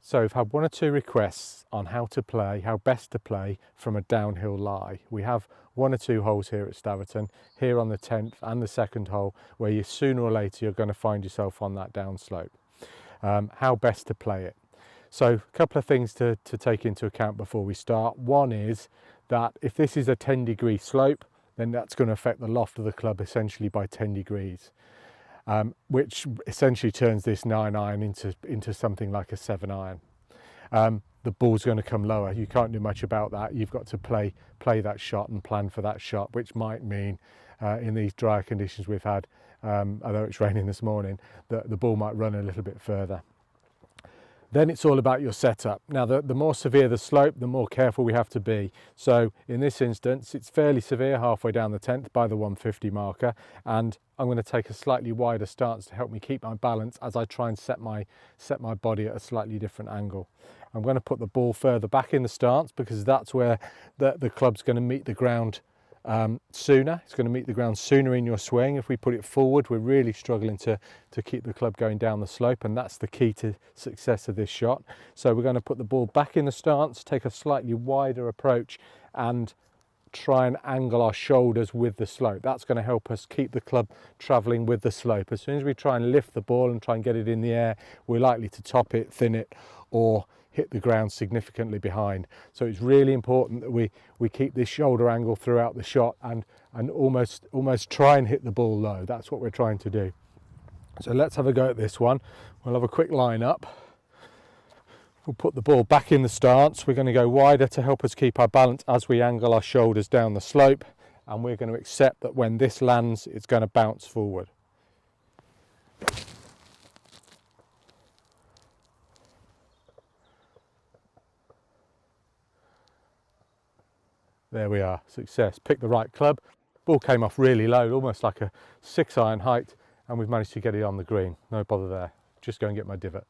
So we've had one or two requests on how to play, how best to play from a downhill lie. We have one or two holes here at Staverton, here on the 10th and the second hole, where you sooner or later you're going to find yourself on that downslope. How best to play it. So a couple of things to take into account before we start. One is that if this is a 10-degree slope, then that's going to affect the loft of the club essentially by 10 degrees. Which essentially turns this 9-iron into something like a 7-iron. The ball's going to come lower. You can't do much about that. You've got to play that shot and plan for that shot, which might mean in these drier conditions we've had, although it's raining this morning, that the ball might run a little bit further. Then it's all about your setup. Now, the more severe the slope, the more careful we have to be. So in this instance, it's fairly severe halfway down the 10th by the 150 marker, and I'm going to take a slightly wider stance to help me keep my balance as I try and set my body at a slightly different angle. I'm going to put the ball further back in the stance because that's where the club's going to meet the ground sooner. It's going to meet the ground sooner in your swing. If we put it forward, we're really struggling to keep the club going down the slope, and that's the key to success of this shot. So we're going to put the ball back in the stance, take a slightly wider approach, and try and angle our shoulders with the slope. That's going to help us keep the club travelling with the slope. As soon as we try and lift the ball and try and get it in the air, we're likely to top it, thin it, or hit the ground significantly behind. So it's really important that we keep this shoulder angle throughout the shot and almost try and hit the ball low. That's what we're trying to do. So let's have a go at this one. We'll have a quick line up. We'll put the ball back in the stance. We're going to go wider to help us keep our balance as we angle our shoulders down the slope, and we're going to accept that when this lands, it's going to bounce forward. There we are, success. Pick the right club. Ball came off really low, almost like a 6-iron height, and we've managed to get it on the green. No bother there. Just go and get my divot.